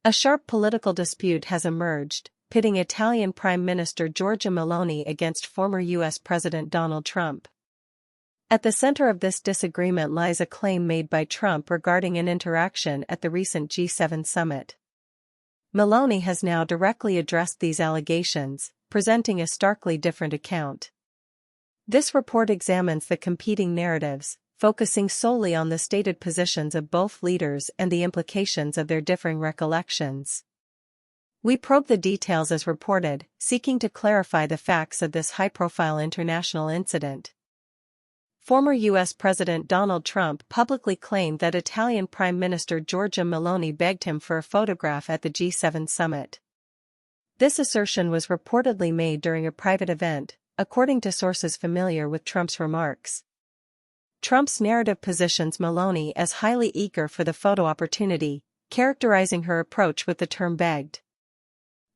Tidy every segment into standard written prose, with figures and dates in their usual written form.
A sharp political dispute has emerged, pitting Italian Prime Minister Giorgia Meloni against former U.S. President Donald Trump. At the center of this disagreement lies a claim made by Trump regarding an interaction at the recent G7 summit. Meloni has now directly addressed these allegations, presenting a starkly different account. This report examines the competing narratives, focusing solely on the stated positions of both leaders and the implications of their differing recollections. We probe the details as reported, seeking to clarify the facts of this high-profile international incident. Former U.S. President Donald Trump publicly claimed that Italian Prime Minister Giorgia Meloni begged him for a photograph at the G7 summit. This assertion was reportedly made during a private event, according to sources familiar with Trump's remarks. Trump's narrative positions Meloni as highly eager for the photo opportunity, characterizing her approach with the term begged.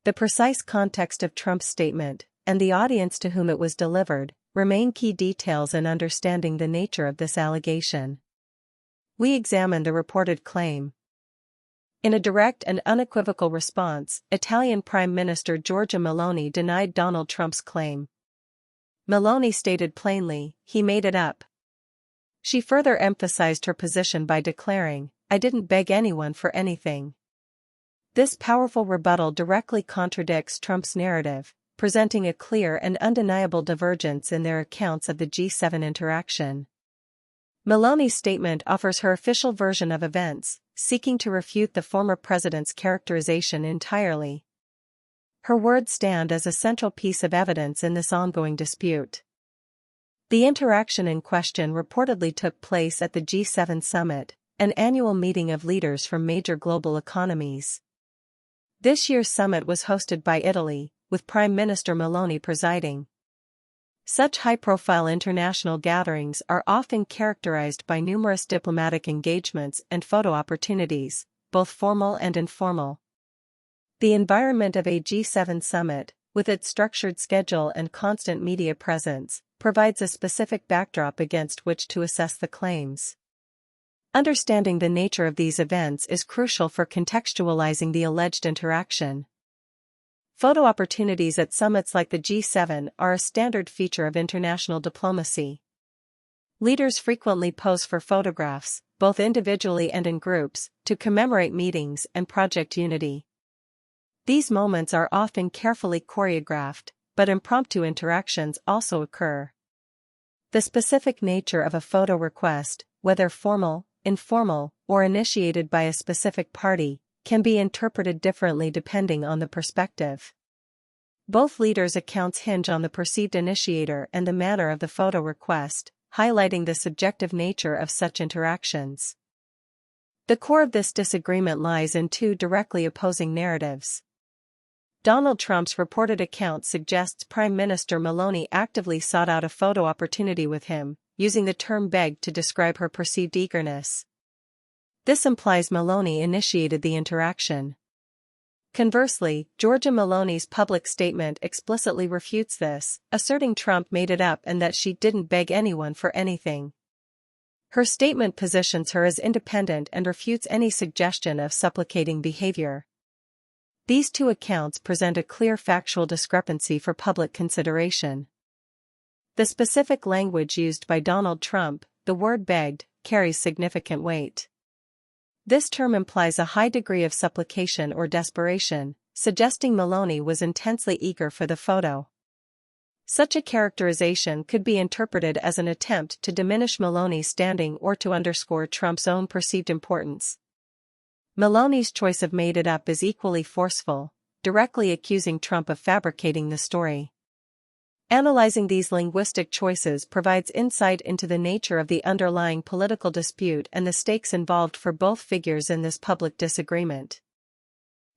The precise context of Trump's statement, and the audience to whom it was delivered, remain key details in understanding the nature of this allegation. We examine the reported claim. In a direct and unequivocal response, Italian Prime Minister Giorgia Meloni denied Donald Trump's claim. Meloni stated plainly, "He made it up." She further emphasized her position by declaring, "I didn't beg anyone for anything." This powerful rebuttal directly contradicts Trump's narrative, presenting a clear and undeniable divergence in their accounts of the G7 interaction. Meloni's statement offers her official version of events, seeking to refute the former president's characterization entirely. Her words stand as a central piece of evidence in this ongoing dispute. The interaction in question reportedly took place at the G7 summit, an annual meeting of leaders from major global economies. This year's summit was hosted by Italy, with Prime Minister Meloni presiding. Such high-profile international gatherings are often characterized by numerous diplomatic engagements and photo opportunities, both formal and informal. The environment of a G7 summit, with its structured schedule and constant media presence, provides a specific backdrop against which to assess the claims. Understanding the nature of these events is crucial for contextualizing the alleged interaction. Photo opportunities at summits like the G7 are a standard feature of international diplomacy. Leaders frequently pose for photographs, both individually and in groups, to commemorate meetings and project unity. These moments are often carefully choreographed, but impromptu interactions also occur. The specific nature of a photo request, whether formal, informal, or initiated by a specific party, can be interpreted differently depending on the perspective. Both leaders' accounts hinge on the perceived initiator and the manner of the photo request, highlighting the subjective nature of such interactions. The core of this disagreement lies in two directly opposing narratives. Donald Trump's reported account suggests Prime Minister Meloni actively sought out a photo opportunity with him, using the term begged to describe her perceived eagerness. This implies Meloni initiated the interaction. Conversely, Giorgia Meloni's public statement explicitly refutes this, asserting Trump made it up and that she didn't beg anyone for anything. Her statement positions her as independent and refutes any suggestion of supplicating behavior. These two accounts present a clear factual discrepancy for public consideration. The specific language used by Donald Trump, the word begged, carries significant weight. This term implies a high degree of supplication or desperation, suggesting Meloni was intensely eager for the photo. Such a characterization could be interpreted as an attempt to diminish Meloni's standing or to underscore Trump's own perceived importance. Meloni's choice of made it up is equally forceful, directly accusing Trump of fabricating the story. Analyzing these linguistic choices provides insight into the nature of the underlying political dispute and the stakes involved for both figures in this public disagreement.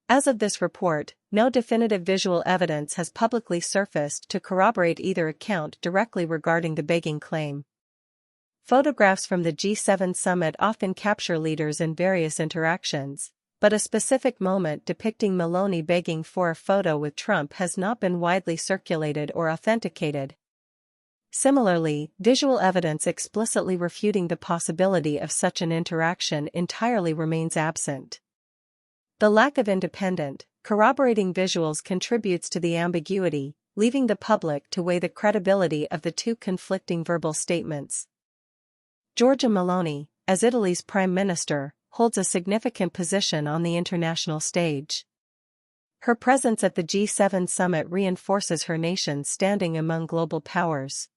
As of this report, no definitive visual evidence has publicly surfaced to corroborate either account directly regarding the begging claim. Photographs from the G7 summit often capture leaders in various interactions, but a specific moment depicting Meloni begging for a photo with Trump has not been widely circulated or authenticated. Similarly, visual evidence explicitly refuting the possibility of such an interaction entirely remains absent. The lack of independent, corroborating visuals contributes to the ambiguity, leaving the public to weigh the credibility of the two conflicting verbal statements. Giorgia Meloni, as Italy's Prime Minister, holds a significant position on the international stage. Her presence at the G7 summit reinforces her nation's standing among global powers.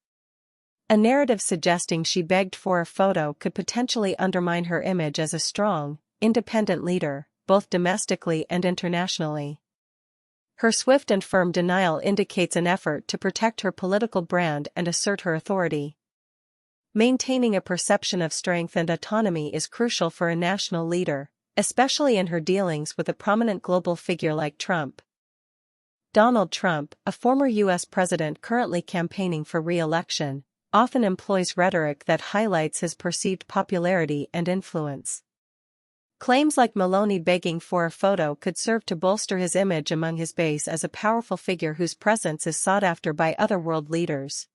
A narrative suggesting she begged for a photo could potentially undermine her image as a strong, independent leader, both domestically and internationally. Her swift and firm denial indicates an effort to protect her political brand and assert her authority. Maintaining a perception of strength and autonomy is crucial for a national leader, especially in her dealings with a prominent global figure like Trump. Donald Trump, a former U.S. president currently campaigning for re-election, often employs rhetoric that highlights his perceived popularity and influence. Claims like Meloni begging for a photo could serve to bolster his image among his base as a powerful figure whose presence is sought after by other world leaders.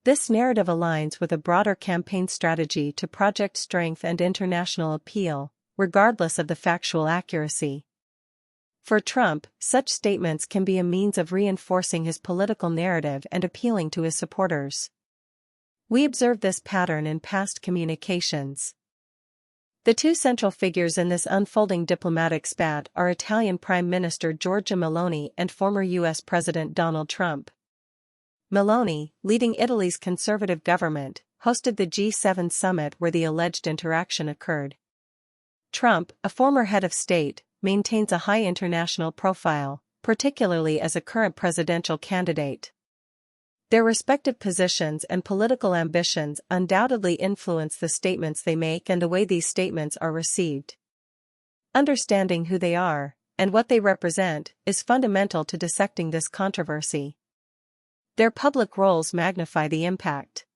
This narrative aligns with a broader campaign strategy to project strength and international appeal, regardless of the factual accuracy. For Trump, such statements can be a means of reinforcing his political narrative and appealing to his supporters. We observed this pattern in past communications. The two central figures in this unfolding diplomatic spat are Italian Prime Minister Giorgia Meloni and former U.S. President Donald Trump. Meloni, leading Italy's conservative government, hosted the G7 summit where the alleged interaction occurred. Trump, a former head of state, maintains a high international profile, particularly as a current presidential candidate. Their respective positions and political ambitions undoubtedly influence the statements they make and the way these statements are received. Understanding who they are, and what they represent, is fundamental to dissecting this controversy. Their public roles magnify the impact.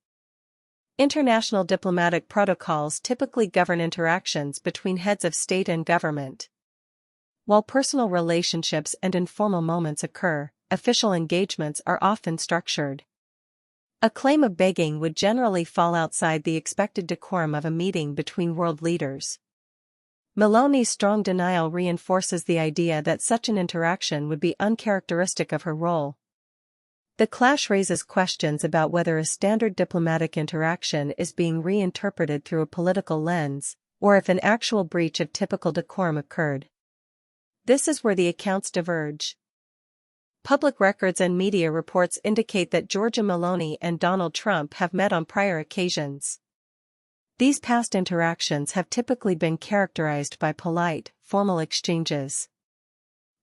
International diplomatic protocols typically govern interactions between heads of state and government. While personal relationships and informal moments occur, official engagements are often structured. A claim of begging would generally fall outside the expected decorum of a meeting between world leaders. Meloni's strong denial reinforces the idea that such an interaction would be uncharacteristic of her role. The clash raises questions about whether a standard diplomatic interaction is being reinterpreted through a political lens, or if an actual breach of typical decorum occurred. This is where the accounts diverge. Public records and media reports indicate that Giorgia Meloni and Donald Trump have met on prior occasions. These past interactions have typically been characterized by polite, formal exchanges.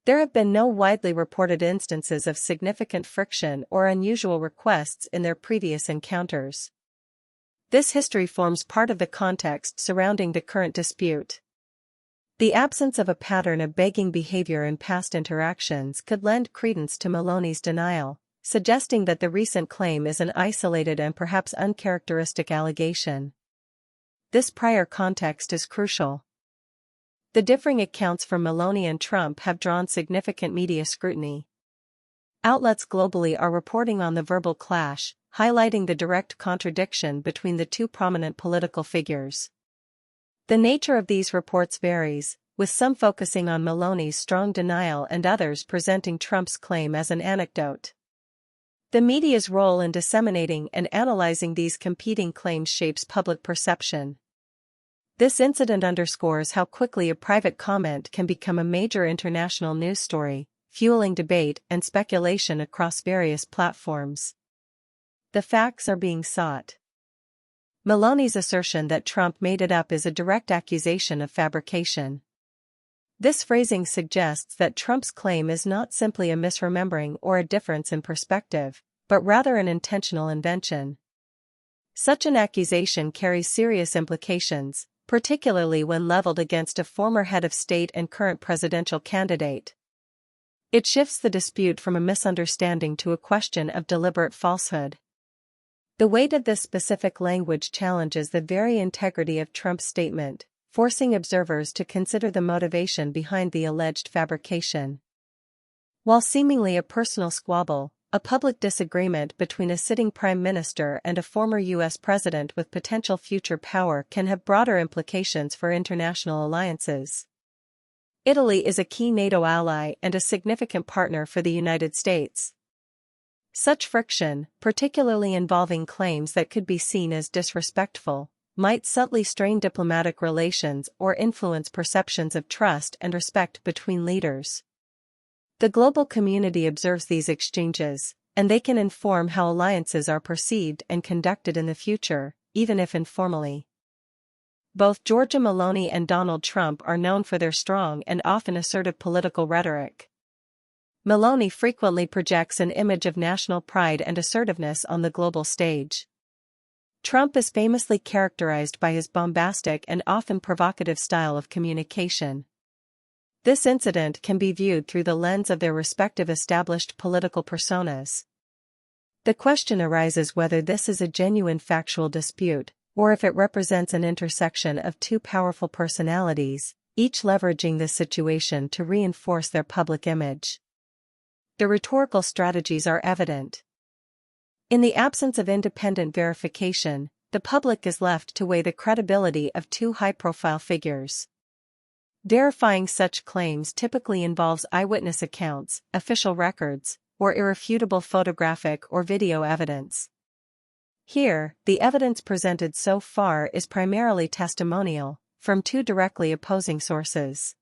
There have been no widely reported instances of significant friction or unusual requests in their previous encounters. This history forms part of the context surrounding the current dispute. The absence of a pattern of begging behavior in past interactions could lend credence to Meloni's denial, suggesting that the recent claim is an isolated and perhaps uncharacteristic allegation. This prior context is crucial. The differing accounts from Meloni and Trump have drawn significant media scrutiny. Outlets globally are reporting on the verbal clash, highlighting the direct contradiction between the two prominent political figures. The nature of these reports varies, with some focusing on Meloni's strong denial and others presenting Trump's claim as an anecdote. The media's role in disseminating and analyzing these competing claims shapes public perception. This incident underscores how quickly a private comment can become a major international news story, fueling debate and speculation across various platforms. The facts are being sought. Meloni's assertion that Trump made it up is a direct accusation of fabrication. This phrasing suggests that Trump's claim is not simply a misremembering or a difference in perspective, but rather an intentional invention. Such an accusation carries serious implications, particularly when leveled against a former head of state and current presidential candidate. It shifts the dispute from a misunderstanding to a question of deliberate falsehood. The weight of this specific language challenges the very integrity of Trump's statement, forcing observers to consider the motivation behind the alleged fabrication. While seemingly a personal squabble, a public disagreement between a sitting prime minister and a former U.S. president with potential future power can have broader implications for international alliances. Italy is a key NATO ally and a significant partner for the United States. Such friction, particularly involving claims that could be seen as disrespectful, might subtly strain diplomatic relations or influence perceptions of trust and respect between leaders. The global community observes these exchanges, and they can inform how alliances are perceived and conducted in the future, even if informally. Both Giorgia Meloni and Donald Trump are known for their strong and often assertive political rhetoric. Meloni frequently projects an image of national pride and assertiveness on the global stage. Trump is famously characterized by his bombastic and often provocative style of communication. This incident can be viewed through the lens of their respective established political personas. The question arises whether this is a genuine factual dispute, or if it represents an intersection of two powerful personalities, each leveraging this situation to reinforce their public image. The rhetorical strategies are evident. In the absence of independent verification, the public is left to weigh the credibility of two high-profile figures. Verifying such claims typically involves eyewitness accounts, official records, or irrefutable photographic or video evidence. Here, the evidence presented so far is primarily testimonial, from two directly opposing sources.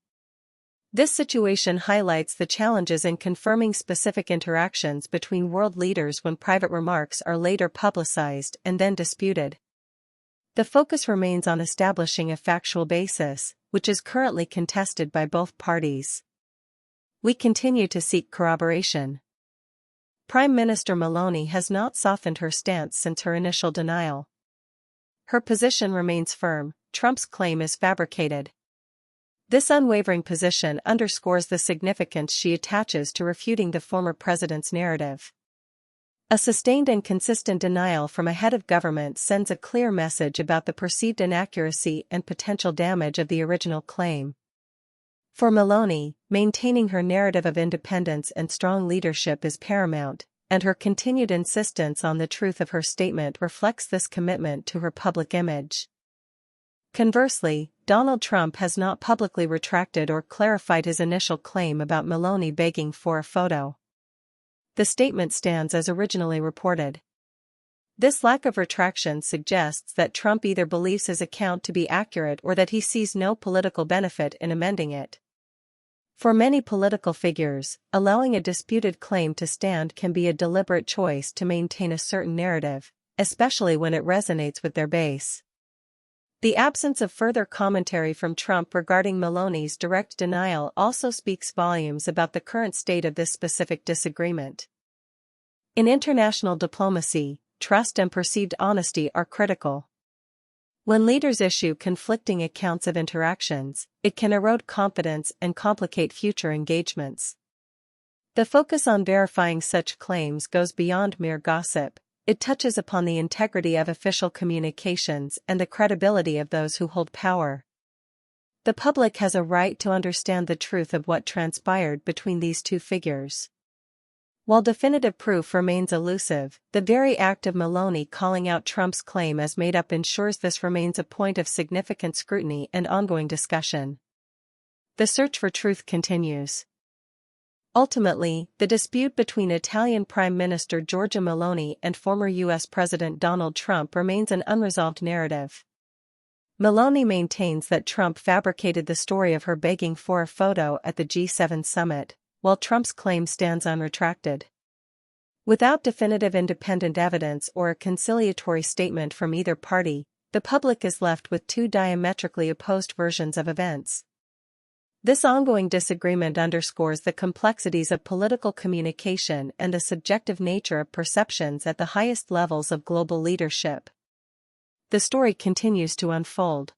This situation highlights the challenges in confirming specific interactions between world leaders when private remarks are later publicized and then disputed. The focus remains on establishing a factual basis, which is currently contested by both parties. We continue to seek corroboration. Prime Minister Meloni has not softened her stance since her initial denial. Her position remains firm: Trump's claim is fabricated. This unwavering position underscores the significance she attaches to refuting the former president's narrative. A sustained and consistent denial from a head of government sends a clear message about the perceived inaccuracy and potential damage of the original claim. For Meloni, maintaining her narrative of independence and strong leadership is paramount, and her continued insistence on the truth of her statement reflects this commitment to her public image. Conversely, Donald Trump has not publicly retracted or clarified his initial claim about Meloni begging for a photo. The statement stands as originally reported. This lack of retraction suggests that Trump either believes his account to be accurate or that he sees no political benefit in amending it. For many political figures, allowing a disputed claim to stand can be a deliberate choice to maintain a certain narrative, especially when it resonates with their base. The absence of further commentary from Trump regarding Meloni's direct denial also speaks volumes about the current state of this specific disagreement. In international diplomacy, trust and perceived honesty are critical. When leaders issue conflicting accounts of interactions, it can erode confidence and complicate future engagements. The focus on verifying such claims goes beyond mere gossip. It touches upon the integrity of official communications and the credibility of those who hold power. The public has a right to understand the truth of what transpired between these two figures. While definitive proof remains elusive, the very act of Meloni calling out Trump's claim as made up ensures this remains a point of significant scrutiny and ongoing discussion. The search for truth continues. Ultimately, the dispute between Italian Prime Minister Giorgia Meloni and former U.S. President Donald Trump remains an unresolved narrative. Meloni maintains that Trump fabricated the story of her begging for a photo at the G7 summit, while Trump's claim stands unretracted. Without definitive independent evidence or a conciliatory statement from either party, the public is left with two diametrically opposed versions of events. This ongoing disagreement underscores the complexities of political communication and the subjective nature of perceptions at the highest levels of global leadership. The story continues to unfold.